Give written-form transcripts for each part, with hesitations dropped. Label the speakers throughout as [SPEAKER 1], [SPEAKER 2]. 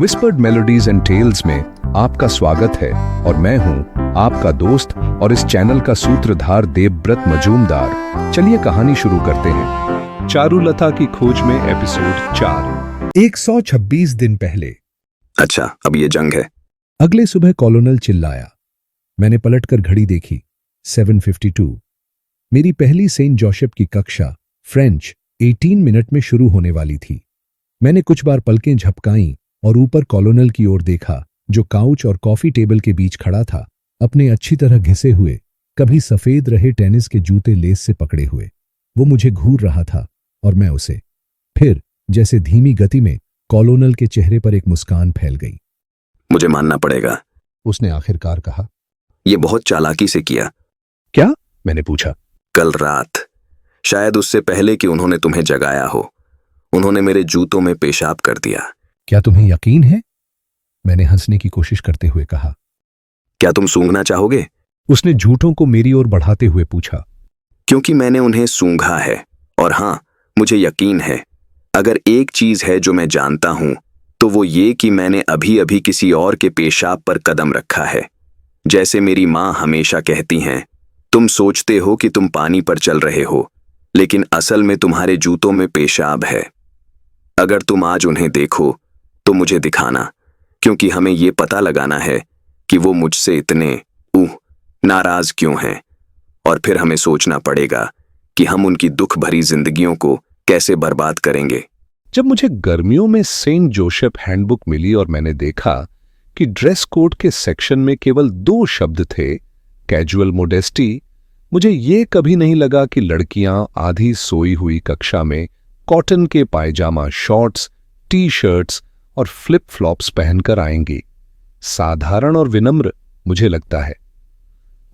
[SPEAKER 1] Whispered melodies and tales में आपका स्वागत है और मैं हूं आपका दोस्त और इस चैनल का सूत्रधार देवव्रत मजूमदार। चलिए कहानी शुरू करते हैं। चारुलता की खोज में एपिसोड 4। 126 दिन पहले।
[SPEAKER 2] अच्छा, अब ये जंग है।
[SPEAKER 1] अगले सुबह कॉलोनल चिल्लाया। मैंने पलटकर घड़ी देखी। 7:52। मेरी पहली सेंट जोसेफ की कक्षा फ्रेंच 18 मिनट में शुरू होने वाली थी। मैंने कुछ बार पलकें झपकाईं और ऊपर कॉलोनल की ओर देखा, जो काउच और कॉफी टेबल के बीच खड़ा था, अपने अच्छी तरह घिसे हुए, कभी सफेद रहे टेनिस के जूते लेस से पकड़े हुए। वो मुझे घूर रहा था और मैं उसे। फिर जैसे धीमी गति में कॉलोनल के चेहरे पर एक मुस्कान फैल गई।
[SPEAKER 2] मुझे मानना पड़ेगा,
[SPEAKER 1] उसने आखिरकार कहा।
[SPEAKER 2] ये बहुत चालाकी से किया।
[SPEAKER 1] क्या? मैंने पूछा।
[SPEAKER 2] कल रात, शायद उससे पहले कि उन्होंने तुम्हें जगाया हो, उन्होंने मेरे जूतों में पेशाब कर दिया।
[SPEAKER 1] क्या तुम्हें यकीन है? मैंने हंसने की कोशिश करते हुए कहा।
[SPEAKER 2] क्या तुम सूंघना चाहोगे?
[SPEAKER 1] उसने झूठों को मेरी ओर बढ़ाते हुए पूछा।
[SPEAKER 2] क्योंकि मैंने उन्हें सूंघा है, और हाँ, मुझे यकीन है। अगर एक चीज है जो मैं जानता हूं, तो वो ये कि मैंने अभी अभी किसी और के पेशाब पर कदम रखा है। जैसे मेरी माँ हमेशा कहती हैं, तुम सोचते हो कि तुम पानी पर चल रहे हो, लेकिन असल में तुम्हारे जूतों में पेशाब है। अगर तुम आज उन्हें देखो तो मुझे दिखाना, क्योंकि हमें ये पता लगाना है कि वो मुझसे इतने नाराज क्यों हैं, और फिर हमें सोचना पड़ेगा कि हम उनकी दुख भरी जिंदगियों को कैसे बर्बाद करेंगे।
[SPEAKER 1] जब मुझे गर्मियों में सेंट जोसेफ हैंडबुक मिली और मैंने देखा कि ड्रेस कोड के सेक्शन में केवल 2 शब्द थे, कैजुअल मोडेस्टी, मुझे ये कभी नहीं लगा कि लड़कियां आधी सोई हुई कक्षा में कॉटन के पायजामा, शॉर्ट्स, टी शर्ट्स और फ्लिप फ्लॉप्स पहनकर आएंगी। साधारण और विनम्र, मुझे लगता है।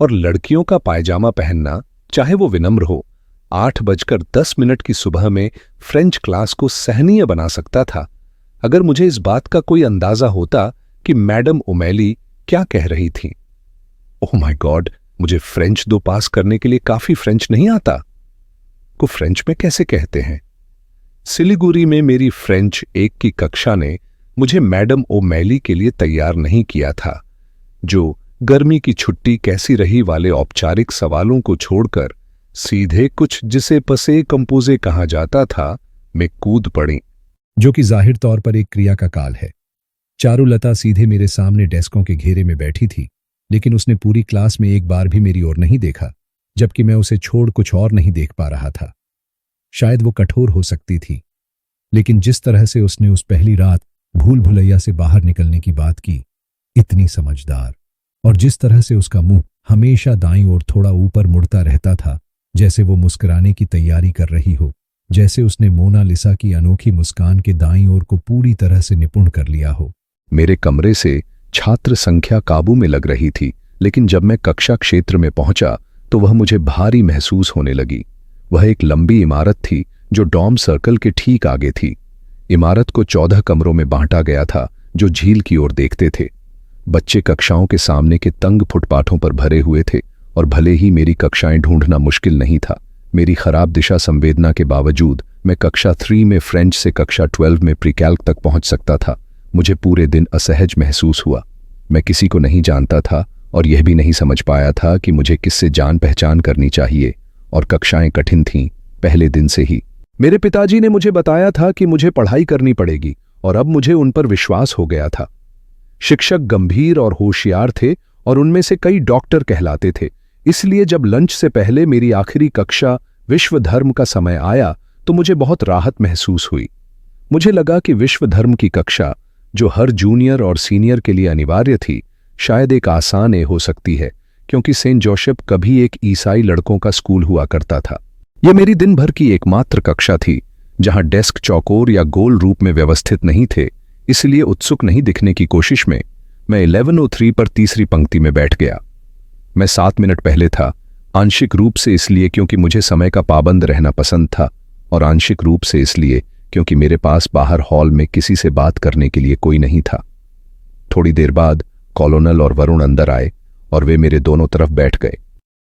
[SPEAKER 1] और लड़कियों का पायजामा पहनना, चाहे वो विनम्र हो, 8:10 की सुबह में फ्रेंच क्लास को सहनीय बना सकता था, अगर मुझे इस बात का कोई अंदाजा होता कि मैडम ओमेली क्या कह रही थीं। ओह माय गॉड, मुझे फ्रेंच 2 पास करने के लिए काफी फ्रेंच नहीं आता। को फ्रेंच में कैसे कहते हैं? सिलीगुड़ी में मेरी फ्रेंच 1 की कक्षा ने मुझे मैडम ओमेली के लिए तैयार नहीं किया था, जो गर्मी की छुट्टी कैसी रही वाले औपचारिक सवालों को छोड़कर सीधे कुछ जिसे पसे कंपोजे कहा जाता था में कूद पड़ी, जो कि जाहिर तौर पर एक क्रिया का काल है। चारुलता सीधे मेरे सामने डेस्कों के घेरे में बैठी थी, लेकिन उसने पूरी क्लास में एक बार भी मेरी ओर नहीं देखा, जबकि मैं उसे छोड़ कुछ और नहीं देख पा रहा था। शायद वो कठोर हो सकती थी, लेकिन जिस तरह से उसने उस पहली रात भूल भुलैया से बाहर निकलने की बात की, इतनी समझदार, और जिस तरह से उसका मुंह हमेशा दाईं ओर थोड़ा ऊपर मुड़ता रहता था, जैसे वो मुस्कुराने की तैयारी कर रही हो, जैसे उसने मोनालिसा की अनोखी मुस्कान के दाईं ओर को पूरी तरह से निपुण कर लिया हो। मेरे कमरे से छात्र संख्या काबू में लग रही थी, लेकिन जब मैं कक्षा क्षेत्र में पहुंचा तो वह मुझे भारी महसूस होने लगी। वह एक लंबी इमारत थी जो डॉम सर्कल के ठीक आगे थी। इमारत को 14 कमरों में बांटा गया था, जो झील की ओर देखते थे। बच्चे कक्षाओं के सामने के तंग फुटपाथों पर भरे हुए थे, और भले ही मेरी कक्षाएं ढूंढना मुश्किल नहीं था, मेरी खराब दिशा संवेदना के बावजूद मैं कक्षा 3 में फ्रेंच से कक्षा 12 में प्रीकैल्क तक पहुंच सकता था। मुझे पूरे दिन असहज महसूस हुआ। मैं किसी को नहीं जानता था और यह भी नहीं समझ पाया था कि मुझे किससे जान पहचान करनी चाहिए, और कक्षाएं कठिन थीं पहले दिन से ही। मेरे पिताजी ने मुझे बताया था कि मुझे पढ़ाई करनी पड़ेगी, और अब मुझे उन पर विश्वास हो गया था। शिक्षक गंभीर और होशियार थे, और उनमें से कई डॉक्टर कहलाते थे। इसलिए जब लंच से पहले मेरी आखिरी कक्षा विश्व धर्म का समय आया तो मुझे बहुत राहत महसूस हुई। मुझे लगा कि विश्व धर्म की कक्षा, जो हर जूनियर और सीनियर के लिए अनिवार्य थी, शायद एक आसान हो सकती है, क्योंकि सेंट जोसेफ कभी एक ईसाई लड़कों का स्कूल हुआ करता था। यह मेरी दिन भर की एकमात्र कक्षा थी जहां डेस्क चौकोर या गोल रूप में व्यवस्थित नहीं थे। इसलिए उत्सुक नहीं दिखने की कोशिश में मैं 1103 पर तीसरी पंक्ति में बैठ गया। मैं 7 मिनट पहले था, आंशिक रूप से इसलिए क्योंकि मुझे समय का पाबंद रहना पसंद था, और आंशिक रूप से इसलिए क्योंकि मेरे पास बाहर हॉल में किसी से बात करने के लिए कोई नहीं था। थोड़ी देर बाद कॉलोनल और वरुण अंदर आए और वे मेरे दोनों तरफ बैठ गए।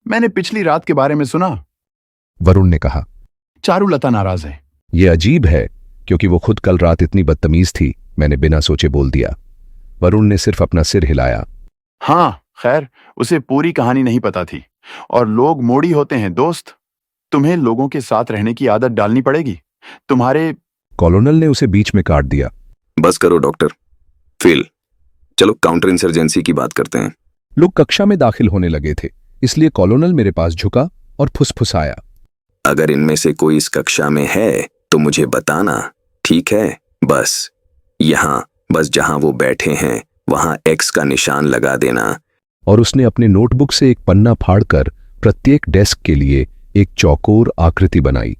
[SPEAKER 3] मैंने पिछली रात के बारे में सुना,
[SPEAKER 1] वरुण ने कहा।
[SPEAKER 3] चारुलता नाराज है।
[SPEAKER 1] यह अजीब है, क्योंकि वो खुद कल रात इतनी बदतमीज थी। मैंने बिना सोचे बोल दिया। वरुण ने सिर्फ अपना सिर हिलाया।
[SPEAKER 3] हाँ, खैर, उसे पूरी कहानी नहीं पता थी। और लोग मोड़ी होते हैं दोस्त। तुम्हें लोगों के साथ रहने की आदत डालनी पड़ेगी। तुम्हारे
[SPEAKER 1] कॉलोनल ने उसे बीच में काट दिया।
[SPEAKER 2] बस करो डॉक्टर फिल, चलो काउंटर इंसर्जेंसी की बात करते हैं।
[SPEAKER 1] लोग कक्षा में दाखिल होने लगे थे, इसलिए कॉलोनल मेरे पास झुका और फुसफुसाया।
[SPEAKER 2] अगर इनमें से कोई इस कक्षा में है तो मुझे बताना, ठीक है? बस जहां वो बैठे हैं वहां एक्स का निशान लगा देना।
[SPEAKER 1] और उसने अपने नोटबुक से एक पन्ना फाड़कर प्रत्येक डेस्क के लिए एक चौकोर आकृति बनाई।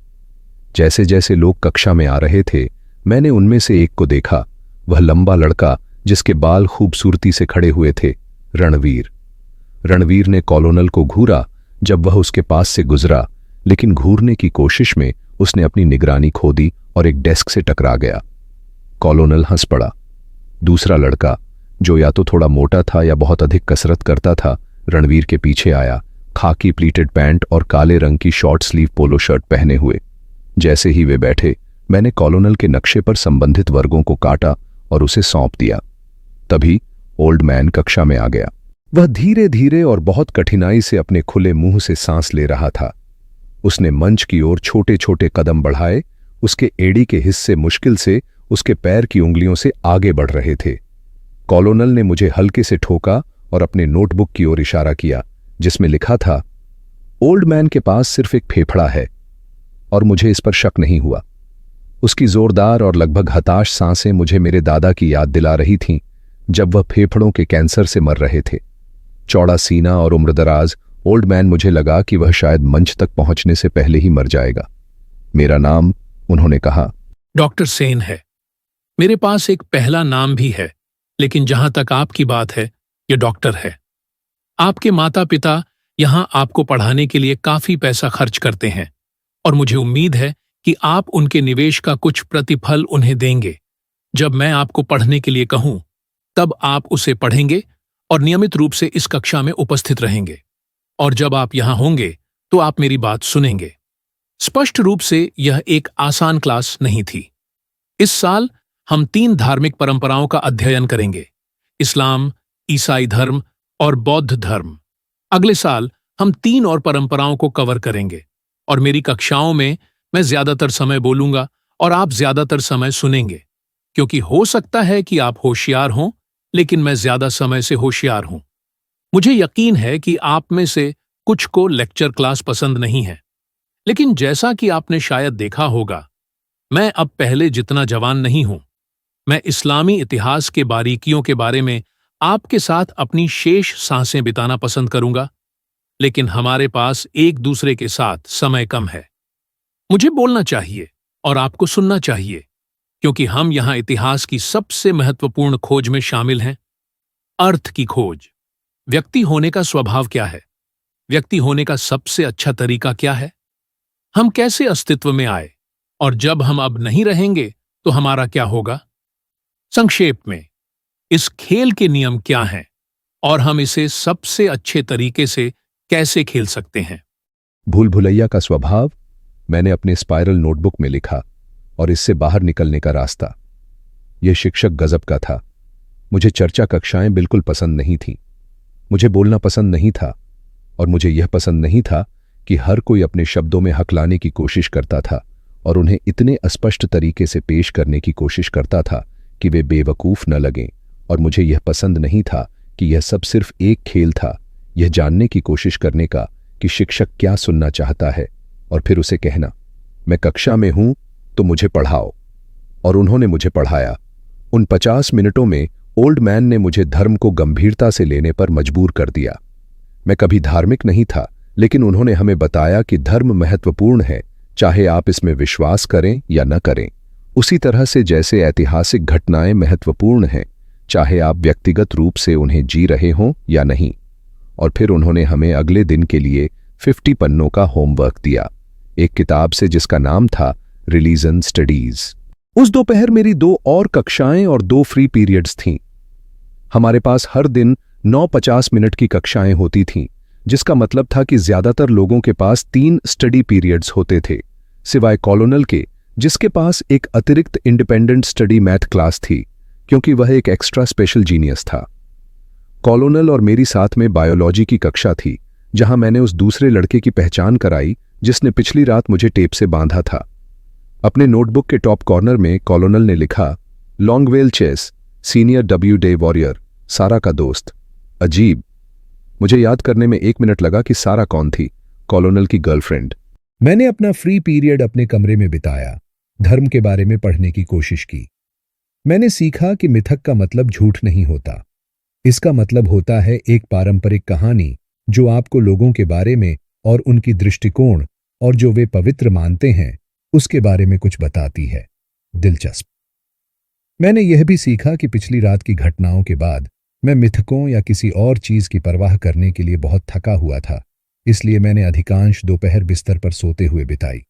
[SPEAKER 1] जैसे जैसे लोग कक्षा में आ रहे थे, मैंने उनमें से एक को देखा। वह लंबा लड़का जिसके बाल खूबसूरती से खड़े हुए थे, रणवीर। रणवीर ने कॉलोनल को घूरा जब वह उसके पास से गुजरा, लेकिन घूरने की कोशिश में उसने अपनी निगरानी खो दी और एक डेस्क से टकरा गया। कॉलोनल हंस पड़ा। दूसरा लड़का, जो या तो थोड़ा मोटा था या बहुत अधिक कसरत करता था, रणवीर के पीछे आया, खाकी प्लीटेड पैंट और काले रंग की शॉर्ट स्लीव पोलो शर्ट पहने हुए। जैसे ही वे बैठे, मैंने कॉलोनल के नक्शे पर संबंधित वर्गों को काटा और उसे सौंप दिया। तभी ओल्ड मैन कक्षा में आ गया। वह धीरे धीरे और बहुत कठिनाई से अपने खुले मुंह से सांस ले रहा था। उसने मंच की ओर छोटे छोटे कदम बढ़ाए। उसके एड़ी के हिस्से मुश्किल से उसके पैर की उंगलियों से आगे बढ़ रहे थे। कॉलोनल ने मुझे हल्के से ठोका और अपने नोटबुक की ओर इशारा किया, जिसमें लिखा था, ओल्ड मैन के पास सिर्फ एक फेफड़ा है। और मुझे इस पर शक नहीं हुआ। उसकी जोरदार और लगभग हताश सांसें मुझे मेरे दादा की याद दिला रही थीं, जब वह फेफड़ों के कैंसर से मर रहे थे। चौड़ा सीना और उम्रदराज ओल्ड मैन, मुझे लगा कि वह शायद मंच तक पहुंचने से पहले ही मर जाएगा। मेरा नाम, उन्होंने कहा,
[SPEAKER 4] डॉक्टर सेन है। मेरे पास एक पहला नाम भी है, लेकिन जहां तक आपकी बात है, यह डॉक्टर है। आपके माता पिता यहां आपको पढ़ाने के लिए काफी पैसा खर्च करते हैं और मुझे उम्मीद है कि आप उनके निवेश का कुछ प्रतिफल उन्हें देंगे। जब मैं आपको पढ़ने के लिए कहूं, तब आप उसे पढ़ेंगे और नियमित रूप से इस कक्षा में उपस्थित रहेंगे। और जब आप यहां होंगे तो आप मेरी बात सुनेंगे। स्पष्ट रूप से यह एक आसान क्लास नहीं थी। इस साल हम 3 धार्मिक परंपराओं का अध्ययन करेंगे, इस्लाम, ईसाई धर्म और बौद्ध धर्म। अगले साल हम 3 और परंपराओं को कवर करेंगे और मेरी कक्षाओं में मैं ज्यादातर समय बोलूंगा और आप ज्यादातर समय सुनेंगे, क्योंकि हो सकता है कि आप होशियार हों, लेकिन मैं ज्यादा समय से होशियार हूं। मुझे यकीन है कि आप में से कुछ को लेक्चर क्लास पसंद नहीं है, लेकिन जैसा कि आपने शायद देखा होगा, मैं अब पहले जितना जवान नहीं हूं। मैं इस्लामी इतिहास के बारीकियों के बारे में आपके साथ अपनी शेष सांसें बिताना पसंद करूंगा, लेकिन हमारे पास एक दूसरे के साथ समय कम है। मुझे बोलना चाहिए और आपको सुनना चाहिए, क्योंकि हम यहां इतिहास की सबसे महत्वपूर्ण खोज में शामिल हैं, अर्थ की खोज। व्यक्ति होने का स्वभाव क्या है? व्यक्ति होने का सबसे अच्छा तरीका क्या है? हम कैसे अस्तित्व में आए? और जब हम अब नहीं रहेंगे तो हमारा क्या होगा? संक्षेप में, इस खेल के नियम क्या हैं और हम इसे सबसे अच्छे तरीके से कैसे खेल सकते हैं?
[SPEAKER 1] भूल भुलैया का स्वभाव, मैंने अपने स्पाइरल नोटबुक में लिखा, और इससे बाहर निकलने का रास्ता। यह शिक्षक गजब का था। मुझे चर्चा कक्षाएं बिल्कुल पसंद नहीं थीं। मुझे बोलना पसंद नहीं था, और मुझे यह पसंद नहीं था कि हर कोई अपने शब्दों में हक लाने की कोशिश करता था और उन्हें इतने अस्पष्ट तरीके से पेश करने की कोशिश करता था कि वे बेवकूफ न लगें। और मुझे यह पसंद नहीं था कि यह सब सिर्फ एक खेल था, यह जानने की कोशिश करने का कि शिक्षक क्या सुनना चाहता है, और फिर उसे कहना, मैं कक्षा में हूं तो मुझे पढ़ाओ। और उन्होंने मुझे पढ़ाया। उन 50 मिनटों में ओल्ड मैन ने मुझे धर्म को गंभीरता से लेने पर मजबूर कर दिया। मैं कभी धार्मिक नहीं था, लेकिन उन्होंने हमें बताया कि धर्म महत्वपूर्ण है, चाहे आप इसमें विश्वास करें या न करें। उसी तरह से जैसे ऐतिहासिक घटनाएं महत्वपूर्ण हैं, चाहे आप व्यक्तिगत रूप से उन्हें जी रहे हों या नहीं। और फिर उन्होंने हमें अगले दिन के लिए 50 पन्नों का होमवर्क दिया, एक किताब से जिसका नाम था रिलीजन स्टडीज। उस दोपहर मेरी 2 और कक्षाएं और 2 फ्री पीरियड्स थीं। हमारे पास हर दिन 9-50 मिनट की कक्षाएं होती थीं, जिसका मतलब था कि ज्यादातर लोगों के पास 3 स्टडी पीरियड्स होते थे, सिवाय कॉलोनल के, जिसके पास एक अतिरिक्त इंडिपेंडेंट स्टडी मैथ क्लास थी, क्योंकि वह एक एक्स्ट्रा स्पेशल जीनियस था। कॉलोनल और मेरी साथ में बायोलॉजी की कक्षा थी, जहां मैंने उस दूसरे लड़के की पहचान कराई जिसने पिछली रात मुझे टेप से बांधा था। अपने नोटबुक के टॉप कॉर्नर में कॉलोनल ने लिखा, Longwell Chase, senior W Day warrior, Sarah का दोस्त। अजीब। मुझे याद करने में 1 मिनट लगा कि सारा कौन थी। कॉलोनल की गर्लफ्रेंड।
[SPEAKER 5] मैंने अपना फ्री पीरियड अपने कमरे में बिताया, धर्म के बारे में पढ़ने की कोशिश की। मैंने सीखा कि मिथक का मतलब झूठ नहीं होता। इसका मतलब होता है एक पारंपरिक कहानी जो आपको लोगों के बारे में और उनकी दृष्टिकोण और जो वे पवित्र मानते हैं उसके बारे में कुछ बताती है। दिलचस्प। मैंने यह भी सीखा कि पिछली रात की घटनाओं के बाद मैं मिथकों या किसी और चीज की परवाह करने के लिए बहुत थका हुआ था, इसलिए मैंने अधिकांश दोपहर बिस्तर पर सोते हुए बिताई,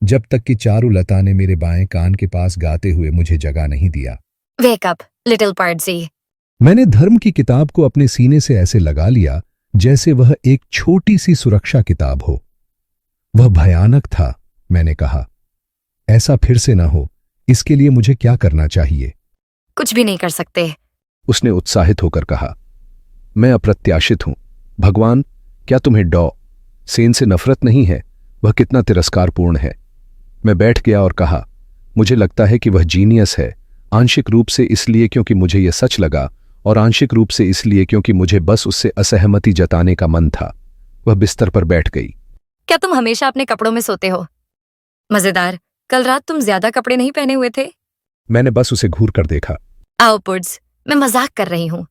[SPEAKER 5] जब तक कि चारुलता ने मेरे बाएं कान के पास गाते हुए मुझे जगा नहीं दिया।
[SPEAKER 6] Wake up, little Pardsy.
[SPEAKER 5] मैंने धर्म की किताब को अपने सीने से ऐसे लगा लिया जैसे वह एक छोटी सी सुरक्षा किताब हो। वह भयानक था। मैंने कहा, ऐसा फिर से ना हो, इसके लिए मुझे क्या करना चाहिए?
[SPEAKER 6] कुछ भी नहीं कर सकते।
[SPEAKER 1] उसने उत्साहित होकर कहा, मैं अप्रत्याशित हूं। भगवान, क्या तुम्हें सेन से नफरत नहीं है? वह कितना तिरस्कारपूर्ण है। मैं बैठ गया और कहा, मुझे लगता है कि वह जीनियस है, आंशिक रूप से इसलिए क्योंकि मुझे यह सच लगा और आंशिक रूप से इसलिए क्योंकि मुझे बस उससे असहमति जताने का मन था। वह बिस्तर पर बैठ गई।
[SPEAKER 6] क्या तुम हमेशा अपने कपड़ों में सोते हो? मजेदार, कल रात तुम ज्यादा कपड़े नहीं पहने हुए थे।
[SPEAKER 1] मैंने बस उसे घूर कर देखा।
[SPEAKER 6] आओ पुड्स, मैं मजाक कर रही हूं।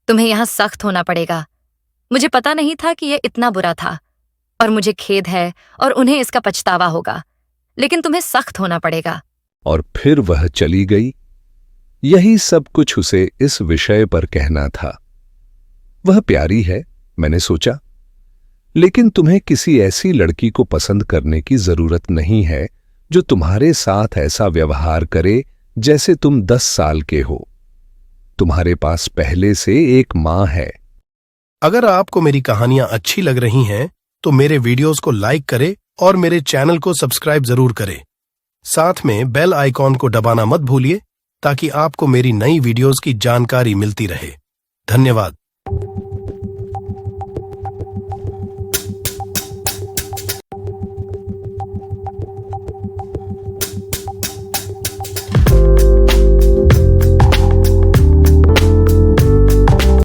[SPEAKER 6] तुम्हें यहां सख्त होना पड़ेगा। मुझे पता नहीं था कि यह इतना बुरा था और मुझे खेद है और उन्हें इसका पछतावा होगा, लेकिन तुम्हें सख्त होना पड़ेगा।
[SPEAKER 1] और फिर वह चली गई। यही सब कुछ उसे इस विषय पर कहना था। वह प्यारी है, मैंने सोचा, लेकिन तुम्हें किसी ऐसी लड़की को पसंद करने की जरूरत नहीं है जो तुम्हारे साथ ऐसा व्यवहार करे जैसे तुम 10 साल के हो। तुम्हारे पास पहले से एक मां है।
[SPEAKER 7] अगर आपको मेरी कहानियां अच्छी लग रही हैं तो मेरे वीडियोस को लाइक करें और मेरे चैनल को सब्सक्राइब जरूर करें। साथ में बेल आइकॉन को दबाना मत भूलिए ताकि आपको मेरी नई वीडियोस की जानकारी मिलती रहे। धन्यवाद।